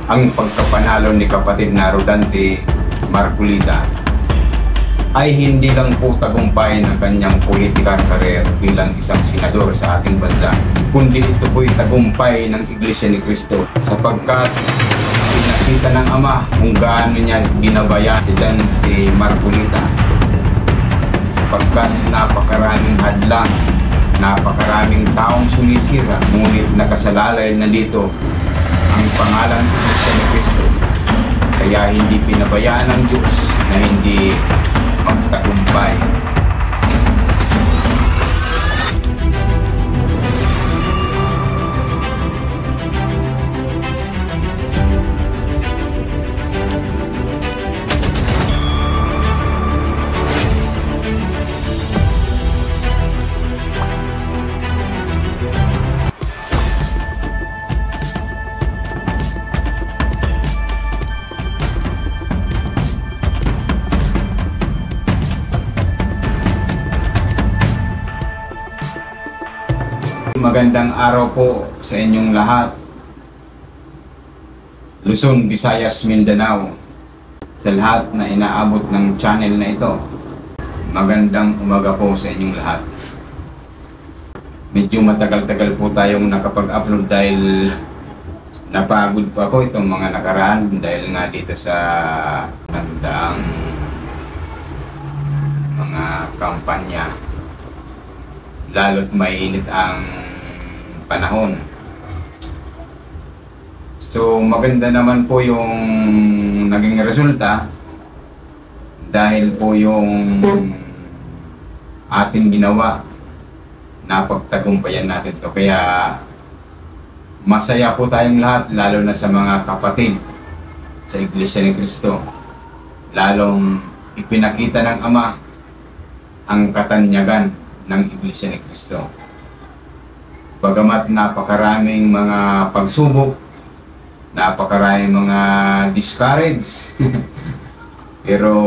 Ang pagkapanalo ni kapatid na Rodante Marcolita ay hindi lang po tagumpay ng kanyang political career bilang isang senador sa ating bansa, kundi ito po'y tagumpay ng Iglesia ni Cristo sapagkat pinakita ng Ama kung gaano niya ginabayan si Dante Marcolita sapagkat napakaraming hadlang, napakaraming taong sumisira, ngunit nakasalalay na dito ang pangalan ng Iglesia ni Cristo. Kaya hindi pinabayaan ng Diyos na hindi magtagumpay. Magandang araw po sa inyong lahat. Luzon, Visayas, Mindanao. Sa lahat na inaabot ng channel na ito, magandang umaga po sa inyong lahat. Medyo matagal-tagal po tayong nakapag-upload dahil napagod po ako itong mga nakaraan dahil nga dito sa handang mga kampanya. Lalo't mainit ang panahon. So maganda naman po yung naging resulta dahil po yung ating ginawa, napagtagumpayan natin to. Kaya masaya po tayong lahat, lalo na sa mga kapatid sa Iglesia ni Cristo. Lalong ipinakita ng Ama ang katanyagan ng Iglesia ni Cristo. Bagamat napakaraming mga pagsubok, napakaraming mga discourage, pero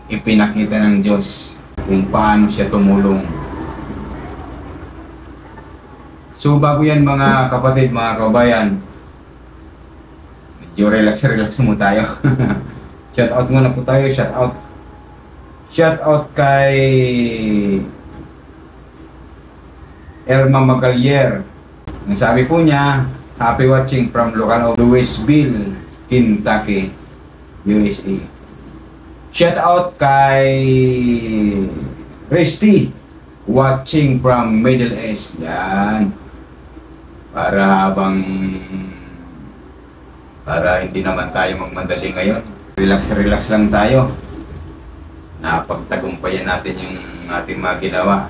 ipinakita ng Diyos kung paano siya tumulong. So bago yan mga kapatid, mga kabayan, medyo relax mo tayo. Shout out muna po tayo, shout out kay Irma Magalier. Ang sabi po niya, happy watching from local of Louisville, Kentucky, USA. Shout out kay Risty, watching from Middle East. Yan. Para hindi naman tayo magmadali ngayon. Relax lang tayo. Napagtagumpayan natin yung ating mga ginawa.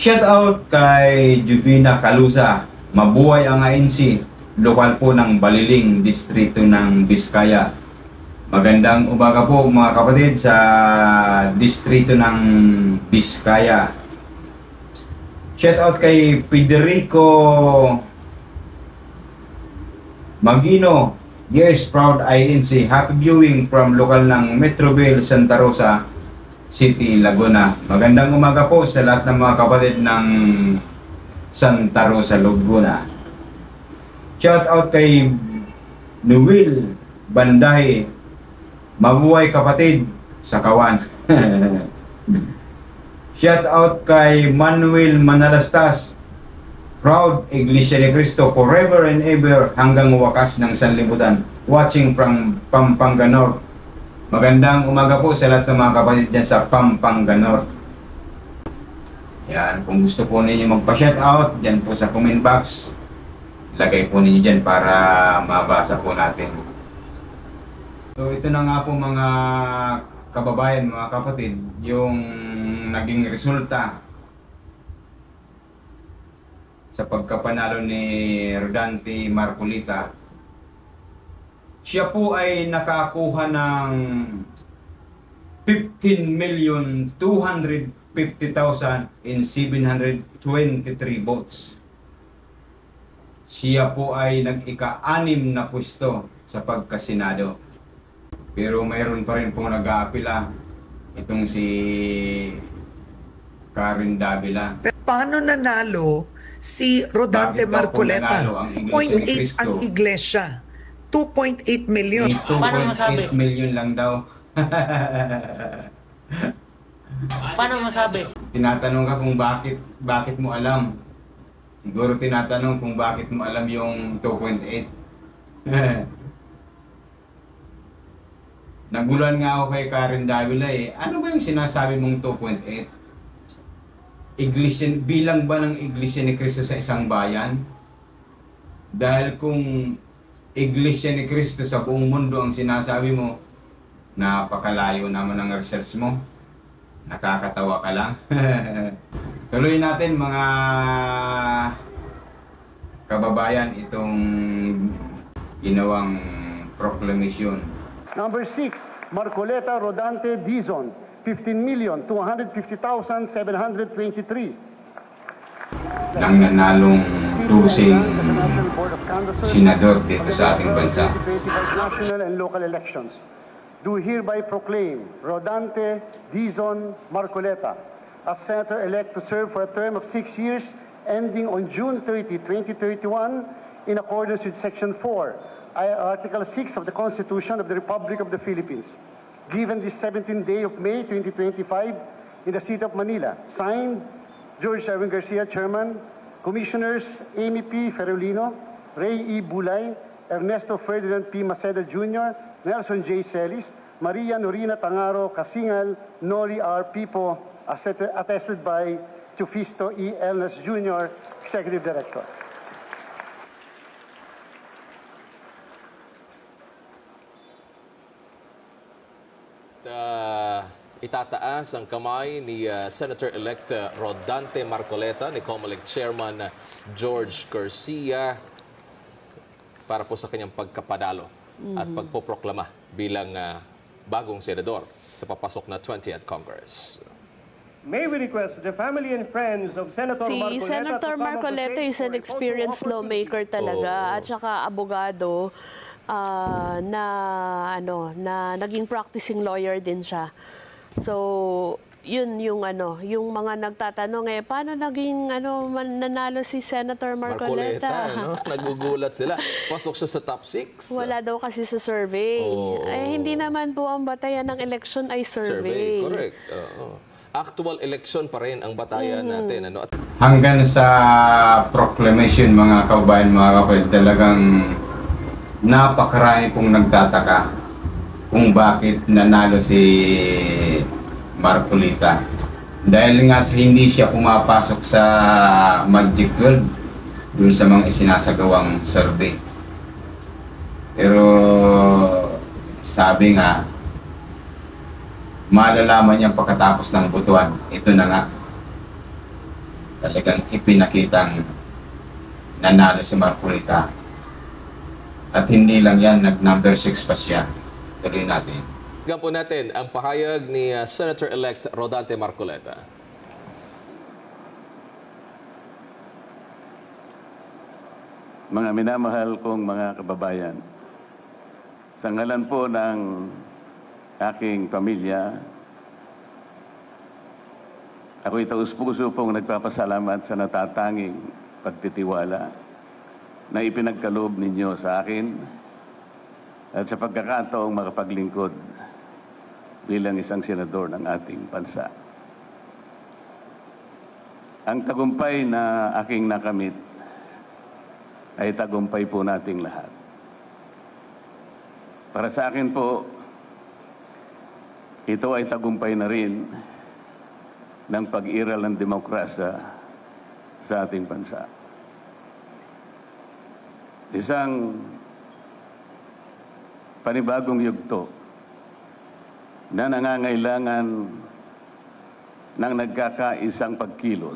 Shout out kay Jubina Calusa, mabuhay ang ANC, lokal po ng Baliling, distrito ng Biskaya. Magandang umaga po mga kapatid sa distrito ng Biskaya. Shout out kay Federico Magino, yes, proud ANC, happy viewing from lokal ng Metroville, Santa Rosa City, Laguna. Magandang umaga po sa lahat ng mga kapatid ng Santa Rosa, Laguna. Shout out kay Noel Bandahe, mabuhay kapatid sa Kawan. Shout out kay Manuel Manalastas, proud Iglesia ni Cristo forever and ever hanggang wakas ng sanlibutan, watching from Pampanga North. Magandang umaga po sa lahat ng mga kapatid dyan sa Pampanga North. Yan, kung gusto po ninyo magpa-shoutout, dyan po sa comment box, lagay po ninyo dyan para mabasa po natin. So ito na nga po mga kababayan, mga kapatid, yung naging resulta sa pagkapanalo ni Rodante Marcolita. Siya po ay nakakuha ng 15,250,723 votes. Siya po ay nag-ika-6 na pwesto sa pagkasenado. Pero mayroon pa rin pong nag-aapila, itong si Karen Davila. Paano nanalo si Rodante Marcolita? 0.8 ang iglesia. 2.8 million. May Paano masabi? 2.8 million lang daw. Paano masabi? Tinatanong ka kung bakit mo alam. Siguro tinatanong kung bakit mo alam yung 2.8. Naguluhan nga ako kay Karen Davila eh. Ano ba yung sinasabi mong 2.8? Iglesia, bilang ba ng Iglesia ni Cristo sa isang bayan? Dahil kung Iglesia ni Cristo sa buong mundo ang sinasabi mo, napakalayo naman ng research mo. Nakakatawa ka lang. Tuloy natin mga kababayan itong ginawang proclamation. Number 6, Marcoleta Rodante Dizon, 15,250,723. Ng nanalong dusing senador dito sa ating bansa. National and local elections. Do hereby proclaim Rodante Dizon Marcoleta as senator-elect to serve for a term of 6 years ending on June 30, 2031 in accordance with Section 4, Article 6 of the Constitution of the Republic of the Philippines. Given this 17th day of May 2025 in the city of Manila. Signed, George Erwin Garcia, Chairman. Commissioners, Amy P. Ferolino, Ray E. Bulay, Ernesto Ferdinand P. Maceda Jr., Nelson J. Celis, Maria Norina Tangaro Kasingal, Nori R. Pipo, attested by Tufisto E. Elnes Jr., Executive Director. Itataas ang kamay ni Senator-elect Rodante Marcoleta ni COMELEC Chairman George Garcia para po sa kanyang pagkapadalo at pagpoproklama bilang bagong senador sa papasok na 20th Congress. May we request the family and friends of Senator Marcoleta Si Senator Marcoleta is an experienced lawmaker talaga at saka abogado. Na naging practicing lawyer din siya. So, yun yung mga nagtatanong paano naging nanalo si Senator Marcoleta? Nagugulat sila. Pasok siya sa top 6. Wala daw kasi sa survey. Hindi naman po ang batayan ng election ay survey. Correct. Actual election pa rin ang batayan natin. Hanggang sa proclamation mga kaubayan, mga kapatid, talagang napakarami pong nagtataka kung bakit nanalo si Marcoleta. Dahil nga hindi siya pumapasok sa Magic 12 dun sa mga isinasagawang survey. Pero sabi nga, malalaman niya pagkatapos ng butuan. Ito na nga. Talagang ipinakitang nanalo si Marcoleta. At hindi lang yan, nag-number 6 pa siya. Tuloy natin. Tignan po natin ang pahayag ni Senator-elect Rodante Marcoleta. Mga minamahal kong mga kababayan, sa ngalan po ng aking pamilya, ako'y taus-puso pong nagpapasalamat sa natatanging pagtitiwala na ipinagkaloob ninyo sa akin at sa pagkakataong makapaglingkod bilang isang senador ng ating bansa. Ang tagumpay na aking nakamit ay tagumpay po nating lahat. Para sa akin po, ito ay tagumpay na rin ng pag-iral ng demokrasya sa ating bansa. Isang panibagong yugto na nangangailangan ng nagkakaisang pagkilos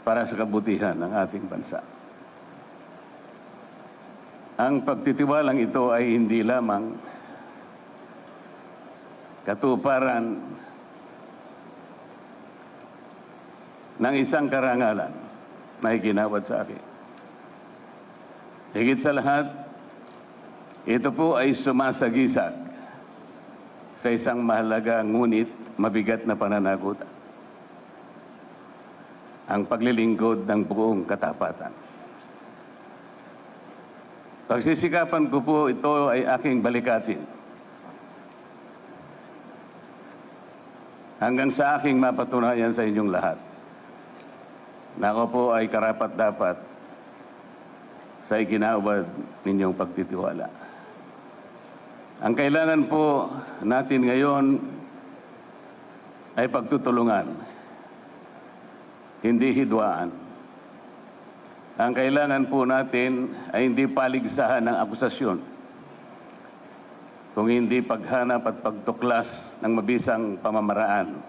para sa kabutihan ng ating bansa. Ang pagtitiwalang ito ay hindi lamang katuparan ng isang karangalan na iginawad sa akin. Higit sa lahat, ito po ay sumasagisag sa isang mahalaga ngunit mabigat na pananagutan. Ang paglilingkod ng buong katapatan. Pagsisikapan ko po ito ay aking balikatin. Hanggang sa aking mapatunayan sa inyong lahat na ako po ay karapat-dapat sa ikinaubad ninyong pagtitiwala. Ang kailangan po natin ngayon ay pagtutulungan, hindi hidwaan. Ang kailangan po natin ay hindi paligsahan ng akusasyon, kung hindi paghanap at pagtuklas ng mabisang pamamaraan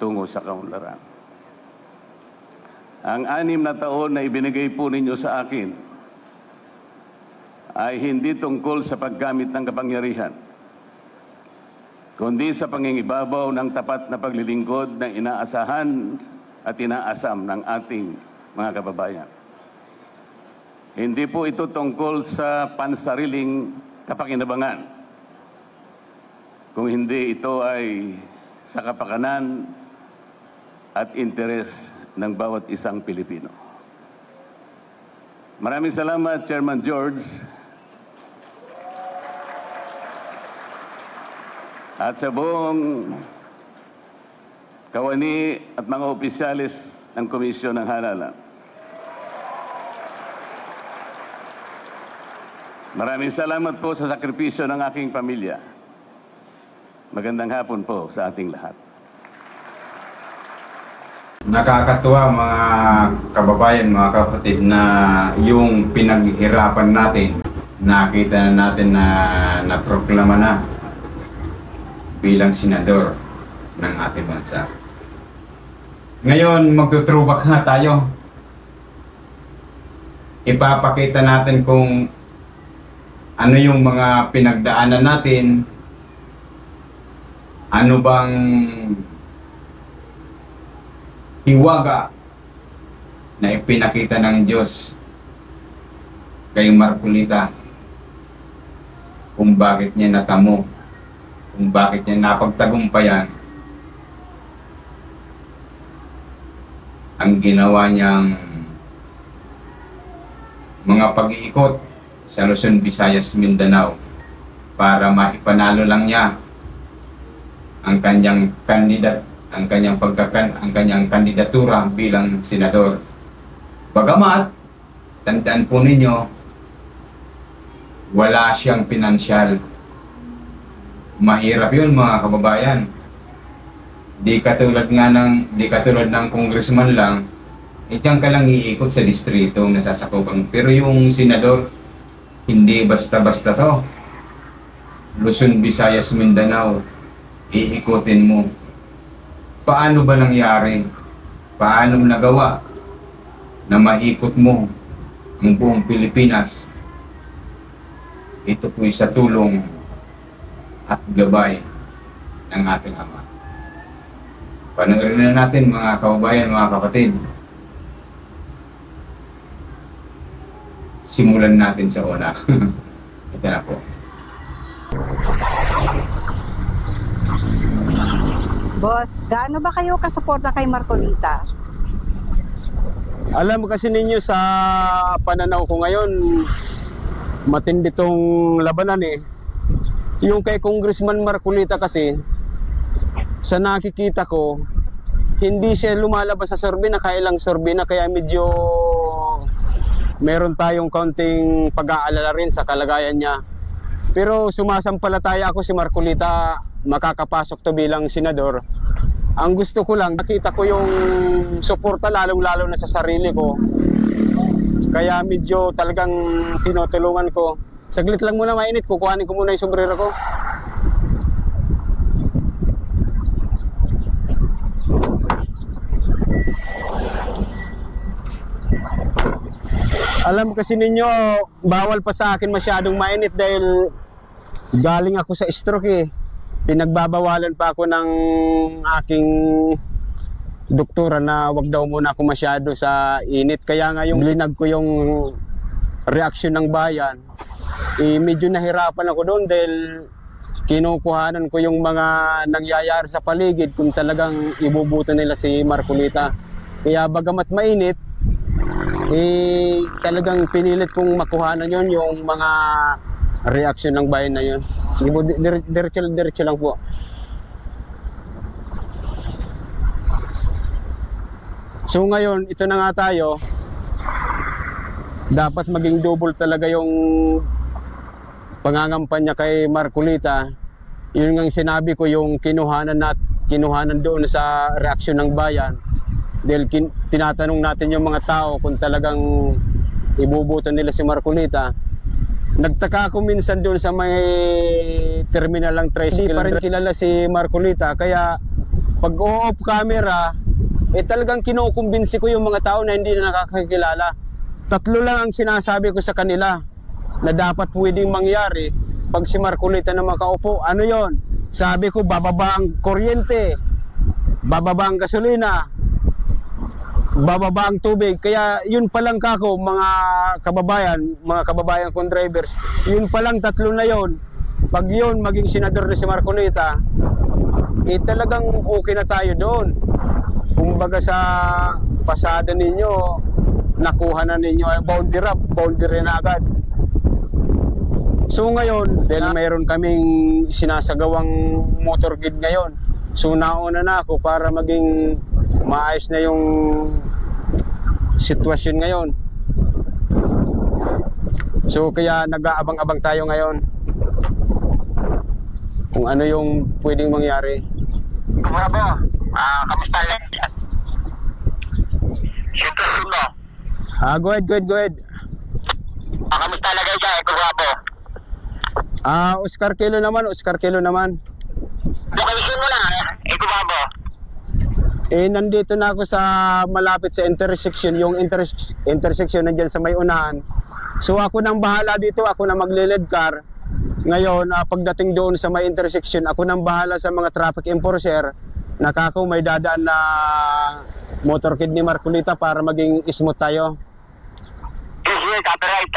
tungo sa kaunlaran. Ang 6 na taon na ibinigay po ninyo sa akin ay hindi tungkol sa paggamit ng kapangyarihan, kundi sa pangingibabaw ng tapat na paglilingkod na inaasahan at inaasam ng ating mga kababayan. Hindi po ito tungkol sa pansariling kapakinabangan, kung hindi ito ay sa kapakanan at interes ng bawat isang Pilipino. Maraming salamat, Chairman George, at sa buong kawani at mga opisyalis ng Komisyon ng Halalan. Maraming salamat po sa sakripisyo ng aking pamilya. Magandang hapon po sa ating lahat. Nakakatuwa mga kababayan, mga kapatid, na yung pinaghirapan natin, nakita na natin na naproklama na bilang senador ng ating bansa. Ngayon, magtutrubak na tayo. Ipapakita natin kung ano yung mga pinagdaanan natin, ano bang hiwaga na ipinakita ng Diyos kay Marcolita, kung bakit niya natamo, kung bakit niya napagtagumpayan ang ginawa niyang mga pag-iikot sa Luzon, Visayas, Mindanao para maipanalo lang niya ang kanyang ang kanyang kandidatura bilang senador. Bagamat tandaan po ninyo, wala siyang pinansyal. Mahirap 'yun, mga kababayan. Di katulad ng congressman lang, diyan ka lang iikot sa distrito na sasakupan. Pero yung senador, hindi basta-basta to. Luzon, Visayas, Mindanao, iikutin mo. Paano ba nangyari? Paano nagawa na maikot mo ang buong Pilipinas? Ito po sa tulong at gabay ng ating Ama. Panoorin na natin, mga kababayan, mga kapatid. Simulan natin sa una. Ito na po. Boss, gaano ba kayo kasuporta kay Marcolita? Alam mo kasi ninyo, sa pananaw ko ngayon, matindi tong labanan eh. Yung kay Congressman Marcolita kasi, sa nakikita ko, hindi siya lumalabas sa survey, nakailang survey na, kaya medyo meron tayong kaunting pag-aalala rin sa kalagayan niya. Pero sumasampalataya ako si Marcolita makakapasok to bilang senador. Ang gusto ko lang, nakita ko yung suporta lalong-lalo na sa sarili ko. Kaya medyo talagang tinutulungan ko. Saglit lang muna, mainit, kukuhanin ko muna yung sombrero ko. Alam kasi ninyo, bawal pa sa akin masyadong mainit dahil galing ako sa stroke eh. Pinagbabawalan pa ako ng aking doktora na wag daw muna ako masyado sa init. Kaya nga yung linag ko yung reaksyon ng bayan, medyo nahirapan ako doon dahil kinukuhanan ko yung mga nangyayari sa paligid kung talagang ibubuto nila si Marcolita. Kaya bagamat mainit, talagang pinilit kong makuhanan yon yung mga reaksyon ng bayan na yon. Sige po, diretso lang po. So ngayon, ito na nga tayo. Dapat maging double talaga yung pangangampanya kay Marcolita. Yun nga sinabi ko, yung kinuhanan doon sa reaksyon ng bayan. Dahil tinatanong natin yung mga tao kung talagang ibubutan nila si Marcolita. Nagtaka ako minsan doon sa may terminal ng tricycle. Hindi pa rin kilala si Marcolita. Kaya pag off camera, talagang kinukumbinsi ko yung mga tao na hindi na nakakakilala. 3 lang ang sinasabi ko sa kanila na dapat pwedeng mangyari pag si Marcolita na makaupo. Ano yon? Sabi ko, bababa ang kuryente, bababa ang gasolina, bababa ang tubig. Kaya yun pa lang kako, mga kababayan kong drivers, yun pa lang 3 na yon. Pag yun maging senador na si Marcolita, talagang okay na tayo doon. Kumbaga sa pasada ninyo, nakuha na ninyo ang boundary na agad. So ngayon, dahil mayroon kaming sinasagawang motorcade ngayon, so nauna na ako para maging maayos na yung sitwasyon ngayon. So kaya nag-aabang-abang tayo ngayon kung ano yung pwedeng mangyari. Bravo, kamusta lang? Sitwasyon mo? Go ahead. Kamusta lagay dyan, Bravo? Oscar Kilo naman. Location mo lang, Bravo. Nandito na ako sa malapit sa intersection, yung intersection nandiyan sa may unahan. So ako nang bahala dito, ako na magle-lead car. Ngayon, pagdating doon sa may intersection, ako nang bahala sa mga traffic enforcer. Nakako may dadaan na motorcade ni Marcolita para maging smooth tayo. Yes, copyright.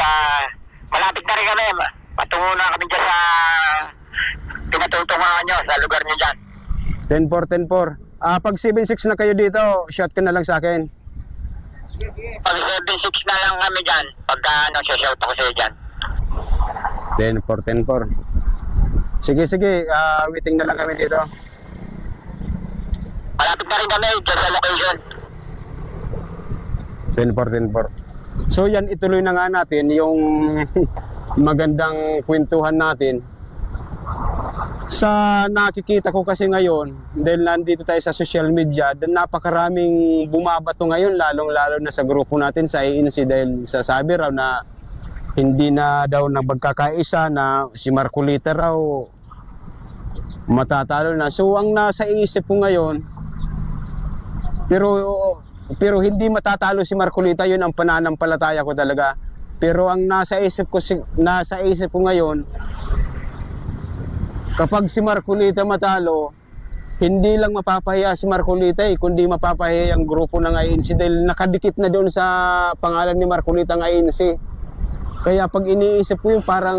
Malapit na rin kami. Patungo na kami dyan sa pinatutungan nyo, sa lugar nyo dyan. 10-4. Pag 7-6 na kayo dito, shot ka na lang sa akin. Pag 7-6 na lang kami dyan, pagka shout ako sa'yo dyan. 10-4. Sige, waiting na lang kami dito. Malapit na rin kami dyan sa location. 10-4. So yan, ituloy na nga natin yung magandang kwentuhan natin. Sa nakikita ko kasi ngayon, dahil nandito tayo sa social media, napakaraming bumabato ngayon, lalong-lalo na sa grupo natin sa ANC, dahil sasabi raw na hindi na daw nagkakaisa, na si Marcolita raw matatalo na. So ang nasa isip ko ngayon, pero hindi matatalo si Marcolita, yun ang pananampalataya ko talaga. Pero ang nasa isip ko ngayon, kapag si Marcolita matalo, hindi lang mapapahiya si Marcolita, kundi mapapahiya ang grupo ng ANC, dahil nakadikit na doon sa pangalan ni Marcolita ng ANC. Kaya pag iniisip ko yun, parang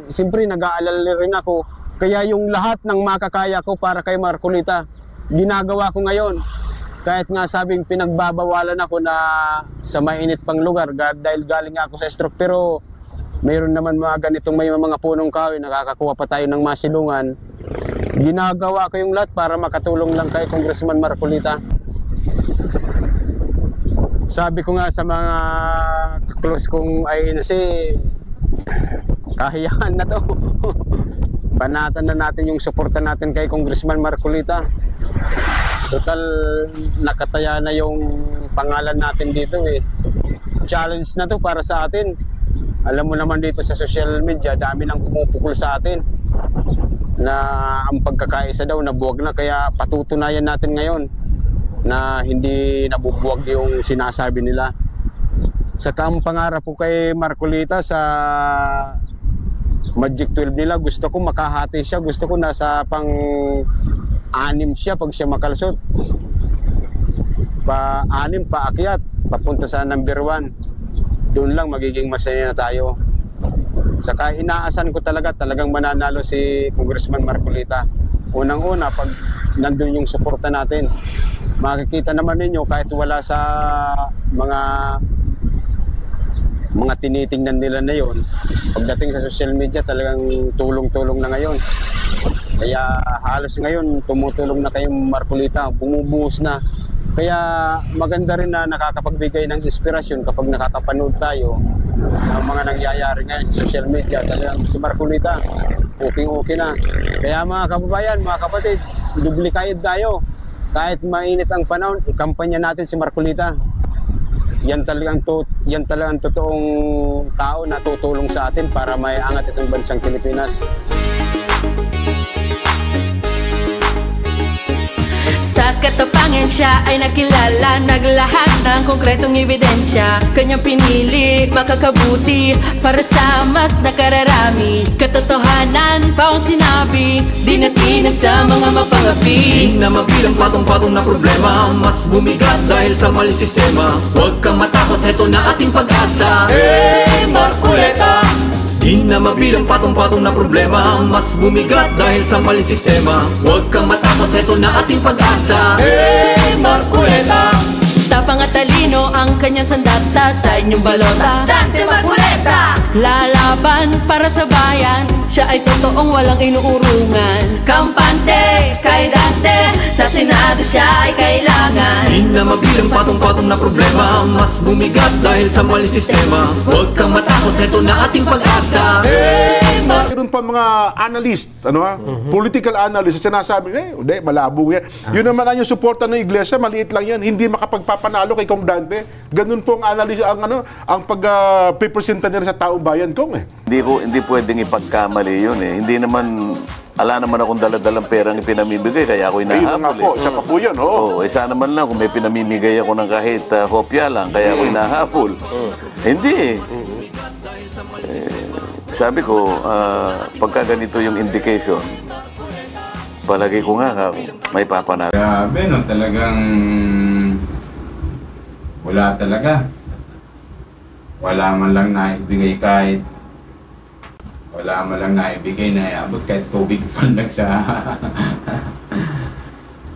siyempre nag-aalala rin ako. Kaya yung lahat ng makakaya ko para kay Marcolita, ginagawa ko ngayon. Kahit nga sabing pinagbabawalan ako na sa mainit pang lugar dahil galing ako sa stroke, pero mayroon naman mga ganitong may mga punong kahoy, nakakakuha pa tayo ng masilungan. Ginagawa ko yung lahat para makatulong lang kay Congressman Marcolita. Sabi ko nga sa mga close kong ANC, kahiyaan na to. Panatan na natin yung suporta natin kay Congressman Marcolita. Total, nakataya na yung pangalan natin dito eh. Challenge na to para sa atin. Alam mo naman dito sa social media, dami nang pumupukol sa atin na ang pagkakaisa daw nabuwag na. Kaya patutunayan natin ngayon na hindi nabubuwag yung sinasabi nila. Saka ang pangarap ko kay Marcolita sa Magic 12 nila, gusto ko makahati siya. Gusto ko nasa pang-anim siya pag siya makalusot. Pa-anim, paakyat, papunta sa number 1. Doon lang magiging masaya na tayo. Saka inaasan ko talagang mananalo si Congressman Marcolita. Unang-una, pag nandun yung suporta natin, makikita naman ninyo kahit wala sa mga mga tinitingnan nila na yon. Pagdating sa social media, talagang tulong-tulong na ngayon. Kaya halos ngayon, tumutulong na kayong Marcolita, bumubuhos na. Kaya maganda rin na nakakapagbigay ng inspirasyon kapag nakakapanood tayo ng mga nangyayari ngayon sa social media. Talagang si Marcolita, okay na. Kaya mga kababayan, mga kapatid, dublikayod tayo. Kahit mainit ang panahon, ikampanya natin si Marcolita. Yan talagang totoong tao na tutulong sa atin para may angat itong bansang Pilipinas. Sa katapangan siya ay nakilala, naglahat ng konkretong ebidensya. Kanyang pinili, makakabuti para sa mas nakararami. Katotohanan pa ang sinabi, di natinag sa mga mapangapi. Di na mabilang patong-patong na problema, mas bumigat dahil sa maling sistema. Huwag kang matakot, heto na ating pag-asa. Hey, Marcoleta! Di na mabilang patong-patong na problema, mas bumigat dahil sa maling sistema. Huwag kang matakot, heto na ating pag-asa. Hey, Marcoleta! Tapang at talino ang kanyang sandata sa inyong balota. Dante Marcoleta! Lalaban para sa bayan, siya ay totoong walang inuurungan. Kampante kay Dante, sa Senado siya ay kailangan. Di na mabilang patong-patong na problema, mas bumigat dahil sa maling sistema. Huwag kang matakot, heto na ating pag-asa. Hey, Meron pa mga analyst, political analyst, sinasabi, hindi, malabo yan. Yun naman ang yung suporta ng iglesia, maliit lang yan, hindi makapagpapanalo kay Kong Dante. Ganun po ang analyst, ang pagpipresenta niya sa taong bayan, Kong Hindi pwedeng ipagkamali yun Hindi naman, ala naman akong daladalang perang ipinamimigay, kaya ako inahabol. Isa pa po yun, isa naman lang kung may pinamimigay ako ng kahit kopya lang, kaya ako inahabol. Hindi sabi ko, pagka ganito yung indication, palagi ko nga may papanalo. Grabe, no? Talagang wala talaga. Wala man lang naibigay kahit wala man lang naibigay na abot kahit tubig man lang sa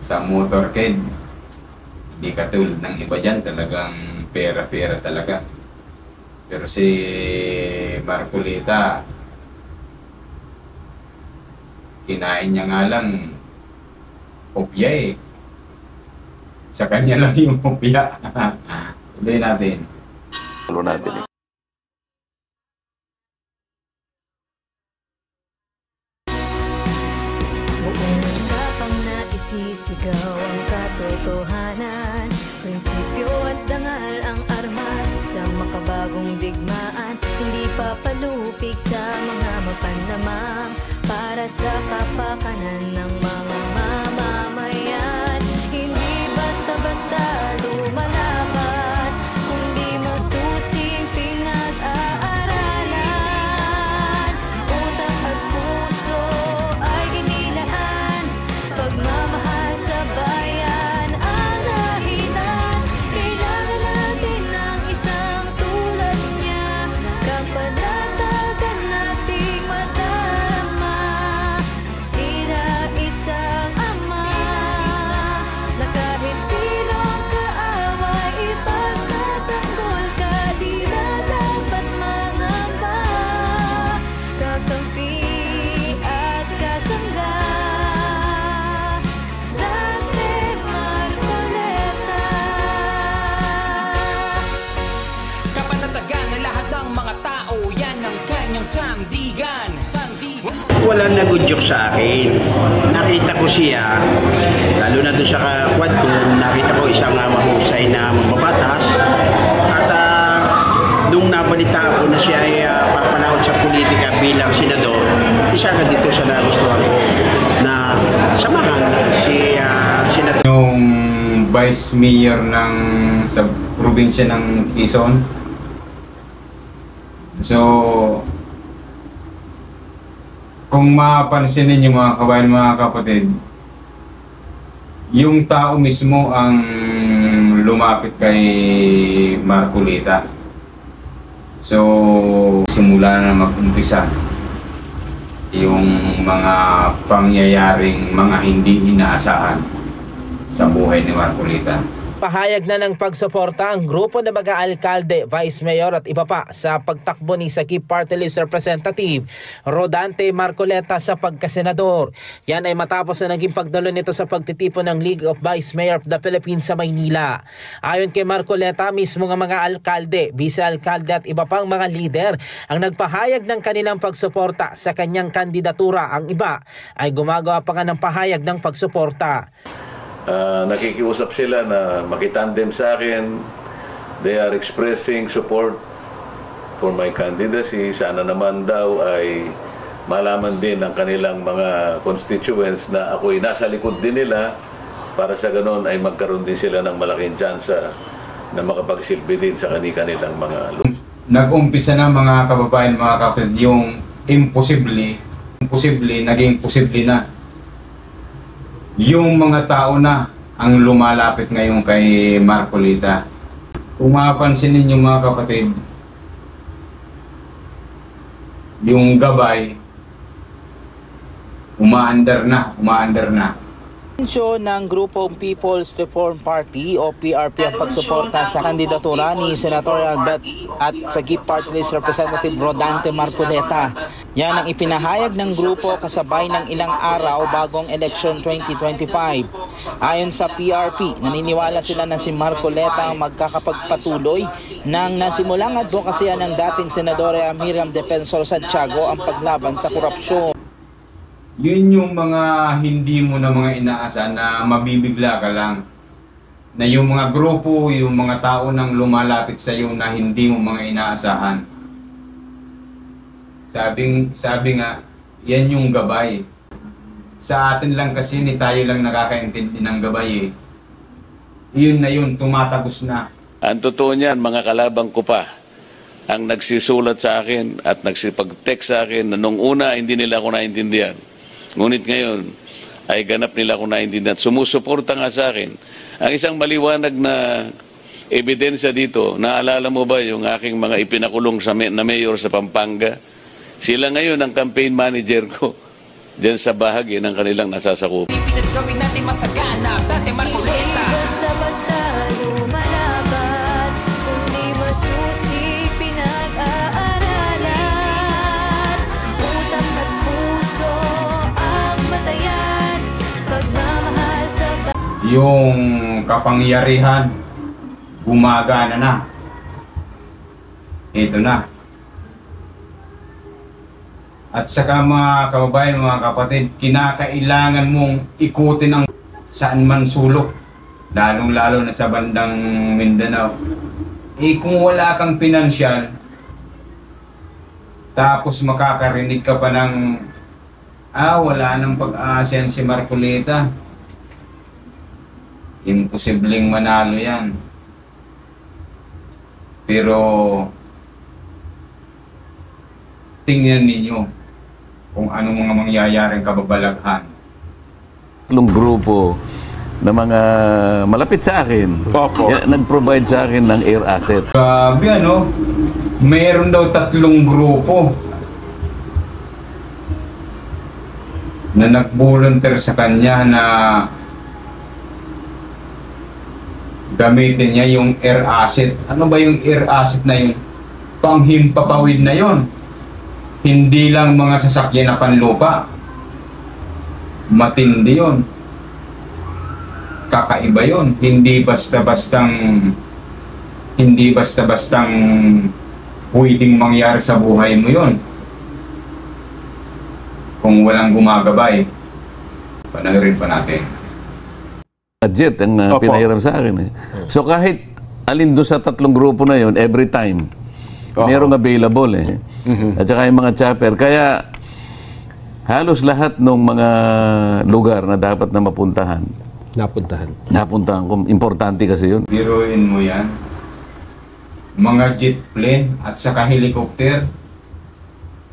sa motorcade. Hindi katulad ng iba dyan, talagang pera-pera talaga. Pero si Marcolita, kinain niya nga lang kopya Sa kanya lang yung kopya. Tuloy natin. Tuloy natin. Buong tapang na isisigaw ang katotohanan. Prinsipyo at dangal ang armas sa makabagong digmaan. Hindi papalupig sa mga mapanlamang para sa kapakanan ng mga mamamayan. Hindi basta-basta lumalaban, kundi masusing pinag-aaralan. Utak at puso ay ginilaan, pagmamahal sa bayan ang dahilan. Kailangan natin ng isang tulad niya, kapanatagan nating madama. Tira isang ama na kahit sinong kaaway ipagtatanggol ka, di na dapat mangamba. Kakampi at kasangga, Dante Marcoleta. Kapanatagan ng lahat ng mga tao, yan ang kanyang sandigan. Walang nagudyok sa akin. Nakita ko siya, lalo na doon sa quad ko, nakita ko isang mahusay na mababatas. At nung nabalita ako na siya ay papanahon sa politika bilang senador, isa ka dito sa nagustuhan ko na samahan si senador. Yung vice mayor sa probinsya ng Quezon. So, kung mapansin ninyo mga kabayan, mga kapatid, yung tao mismo ang lumapit kay Marcolita. So, simula na mag-umpisa yung mga pangyayaring mga hindi inaasahan sa buhay ni Marcolita. Pahayag na ng pagsuporta ang grupo ng mga alkalde, vice mayor at iba pa sa pagtakbo ni Sagip Party List Representative Rodante Marcoleta sa pagkasenador. Yan ay matapos na naging pagdalo nito sa pagtitipon ng League of Vice Mayor of the Philippines sa Maynila. Ayon kay Marcoleta, mismo ng mga alkalde, vice-alkalde at iba pang mga leader ang nagpahayag ng kanilang pagsuporta sa kanyang kandidatura. Ang iba ay gumagawa pa nga ng pahayag ng pagsuporta. Nakikiusap sila na makitandem sa akin. They are expressing support for my candidacy. Sana naman daw ay malaman din ng kanilang mga constituents na ako'y nasa likod din nila para sa ganon ay magkaroon din sila ng malaking tsansa na makapagsilbi din sa kanilang mga Nag-umpisa na mga kababayan, mga kapatid, yung imposible, naging posible na. Yung mga tao na ang lumalapit ngayon kay Marcoleta. Kung mapapansin ninyo mga kapatid, yung gabay, umaandar na. Intensyon ng grupong People's Reform Party o PRP ang pagsuporta sa kandidatura ni Senatorial Bet at Sagip Party List Representative Rodante Marcoleta. Yan ang ipinahayag ng grupo kasabay ng ilang araw bagong election 2025. Ayon sa PRP, naniniwala sila na si Marcoleta ang magkakapagpatuloy ng nasimulang advokasya ng dating Senadora Miriam Defensor Santiago ang paglaban sa korupsyon. Yun yung mga hindi mo na mga inaasahan na mabibigla ka lang. Na yung mga grupo, yung mga tao nang lumalapit sa iyo na hindi mo mga inaasahan. Sabi nga, yan yung gabay. Sa atin lang kasi ni tayo lang nakakaintindi ng gabay eh. Yun na yun, tumatagos na. Ang totoo niyan, mga kalabang ko pa ang nagsisulat sa akin at nagsipag-text sa akin na nung una hindi nila ako naintindihan. Ngunit ngayon ay ganap nila kung naintindihan at sumusuporta nga sa akin. Ang isang maliwanag na ebidensya dito, naalala mo ba yung aking mga ipinakulong na mayor sa Pampanga? Sila ngayon ang campaign manager ko dyan sa bahagi ng kanilang nasasakop. Pilipinas gawin natin masagana, Dante Marcoleta. Basta lumalaban, kundi masusi pinag-aaralan. Utak at puso ang batayan, pagmamahal sa Yung kapangyarihan, gumagana na. Ito na. At saka mga kababayan, mga kapatid, kinakailangan mong ikutin ang saan man sulok, lalong-lalo na sa bandang Mindanao. Kung wala kang pinansyal, tapos makakarinig ka pa ng wala nang pag-asa si Marcoleta, imposibleng manalo yan. Pero tingnan ninyo kung anong mga mangyayaring kababalaghan. Tatlong grupo na mga malapit sa akin, nag-provide sa akin ng air asset. Grabe ano, mayroon daw 3 grupo na nag-volunteer sa kanya na gamitin niya yung air asset. Ano ba yung air asset na yun? Panghimpapawid na yon. Hindi lang mga sasakyan na panlupa. Matindi yon. Kakaiba yon. Hindi basta-bastang pwedeng mangyari sa buhay mo yon kung walang gumagabay. Panoorin pa natin. Budget ang pinahiram sa akin. So kahit alin doon sa 3 grupo na yon, every time merong available At saka yung mga chopper. Kaya halos lahat ng mga lugar na dapat na mapuntahan. Napuntahan ko. Importante kasi yun. Biruin mo yan. Mga jet plane at saka helicopter,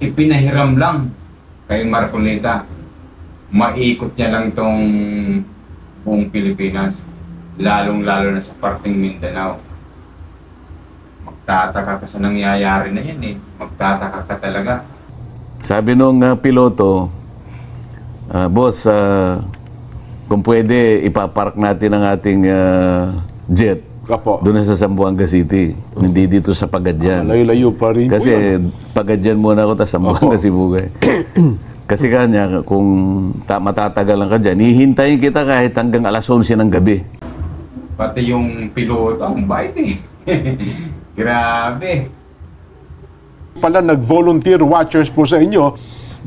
ipinahiram lang kay Marcoleta. Maikot niya lang tong buong Pilipinas. Lalong-lalo na sa parting Mindanao. Magtataka ka sa nangyayari na yan Magtataka ka talaga. Sabi nung piloto, boss, kung pwede ipapark natin ang ating jet. Doon sa Zamboanga City. Hindi dito sa Pagadyan. Layo-layo pa rin. Kasi Pagadyan muna ako, tapos Zamboanga Sibugay. Kasi kanya, kung matatagalan ka dyan, hihintayin kita kahit hanggang alas 11 ng gabi. Pati yung piloto, ang bait eh. Grabe. Pala nag-volunteer watchers po sa inyo.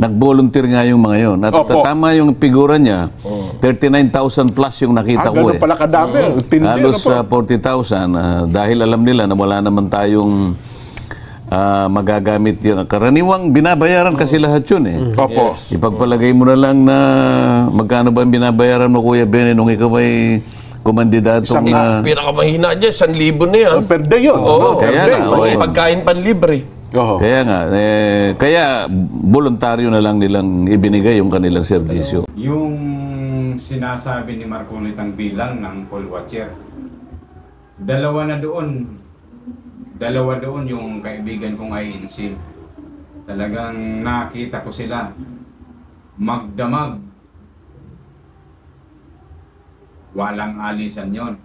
Nag-volunteer nga yung mga yun. At tama yung figura niya, 39,000 plus yung nakita ko ganun pala kadami. Tindi, halos 40,000. Dahil alam nila na wala naman tayong magagamit yun. Karaniwang binabayaran kasi lahat yun eh. Ipagpalagay mo na lang na magkano ba ang binabayaran mo, Kuya Ben, nung ikaw ay kumandidatong pinakamahina dyan, 1,000 na yan. Per day yun. Kaya nga. Pagkain panlibre. Kaya nga, kaya voluntaryo na lang nilang ibinigay yung kanilang serbisyo. Yung sinasabi ni Marcoleta ang bilang ng poll watcher, dalawa doon yung kaibigan kong INC. Talagang nakita ko sila magdamag. Walang alisan yon.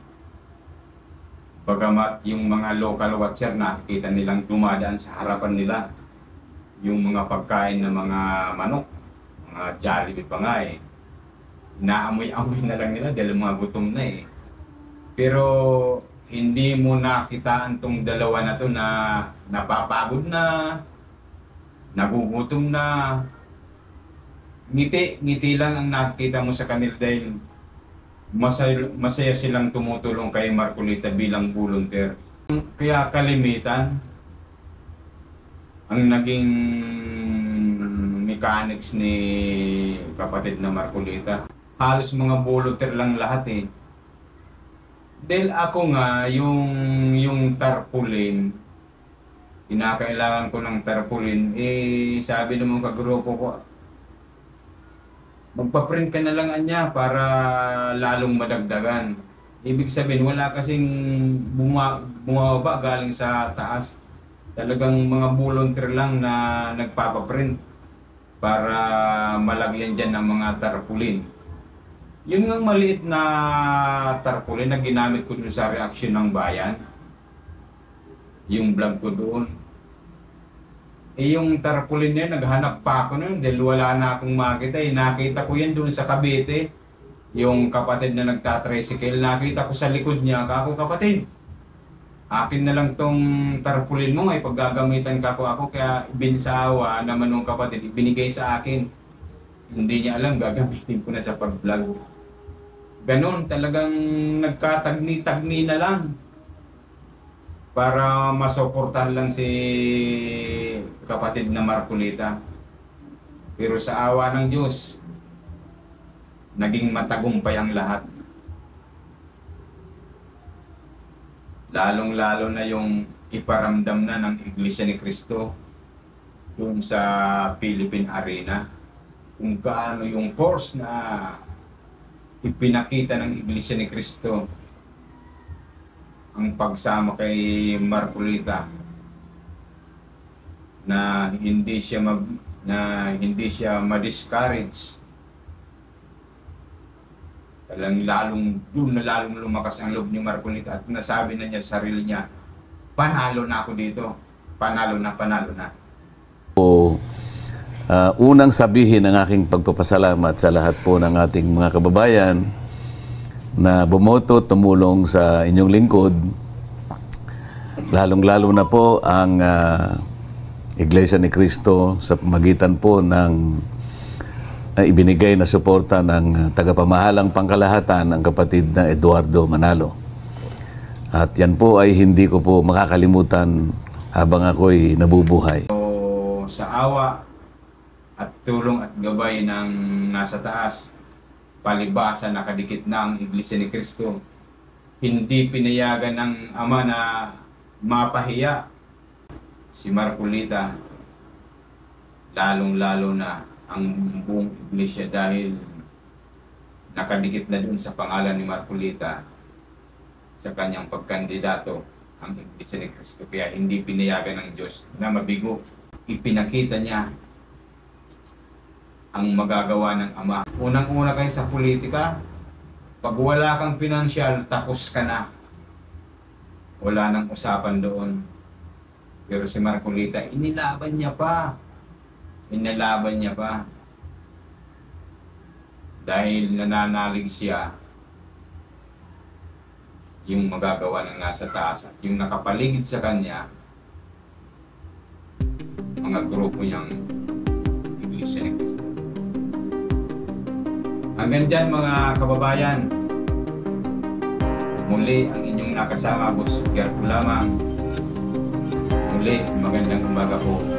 Bagamat yung mga local watcher, nakikita nilang dumadaan sa harapan nila yung mga pagkain ng mga manok, mga Jollibee pa nga eh. Naamoy-amoy na lang nila dahil mga gutom na eh. Pero hindi mo nakitaan tong dalawa na to na napapagod na, nagugutom na. Ngiti lang ang nakikita mo sa kanila dahil masaya silang tumutulong kay Marcoleta bilang volunteer. Kaya kalimitan ang naging mechanics ni kapatid na Marcoleta. Halos mga volunteer lang lahat eh. Dahil ako nga, yung tarpaulin, kinakailangan ko ng tarpaulin, eh sabi ng mga kagrupo ko, magpa-print ka na lang anya para lalong madagdagan. Ibig sabihin, wala kasing bumababa galing sa taas. Talagang mga volunteer lang na nagpapaprint para malagyan dyan ng mga tarpaulin. Yun nga maliit na tarpaulin na ginamit ko dun sa reaksyon ng bayan. Yung vlog ko doon. Eh yung tarpaulin na yun, naghanap pa ako nun dahil wala na akong makita eh. Nakita ko yan doon sa Cavite. Yung kapatid na nagtatricycle, nakita ko sa likod niya, kako kapatid, akin na lang tong tarpaulin mo, ay paggagamitan ako kaya binsawa naman ng kapatid, ibinigay sa akin. Hindi niya alam, gagamitin ko na sa pag-vlog. Ganon, talagang nagkatagni-tagni na lang para masuportahan lang si kapatid na Marcoleta. Pero sa awa ng Diyos, naging matagumpay ang lahat. Lalong-lalo na yung iparamdam na ng Iglesia ni Cristo doon sa Philippine Arena. Kung gaano yung force na ipinakita ng Iglesia ni Cristo ang pagsama kay Marcoleta na hindi siya ma-discourage. Lalong lumakas ang loob ni Marcoleta at nasabi na niya sa sarili niya, panalo na ako dito. Panalo na. Unang sabihin ang aking pagpapasalamat sa lahat po ng ating mga kababayan na bumoto, tumulong sa inyong lingkod. Lalong-lalo na po ang Iglesia ni Cristo sa pamagitan po ng ibinigay na suporta ng tagapamahalang pangkalahatan ng kapatid na Eduardo Manalo. At yan po ay hindi ko po makakalimutan habang ako'y nabubuhay. Sa awa at tulong at gabay ng nasa taas, palibasa nakadikit na ang Iglesia ni Cristo. Hindi pinayagan ng Ama na mapahiya si Marcoleta, lalong-lalo na ang buong Iglesia dahil nakadikit na dun sa pangalan ni Marcoleta sa kanyang pagkandidato ang Iglesia ni Cristo. Kaya hindi pinayagan ng Diyos na mabigo. Ipinakita niya ang magagawa ng Ama. Unang-una kayo sa politika, pag wala kang pinansyal, tapos ka na. wala nang usapan doon. Pero si Marcoleta, inilaban niya pa. Inalaban niya pa. Dahil nananalig siya yung magagawa ng nasa taas at yung nakapaligid sa kanya, mga grupo niyang Iglesia ni Cristo. Hanggang dyan mga kababayan, muli ang inyong nakasama, Boss Gerpo lamang. Muli, magandang umaga po.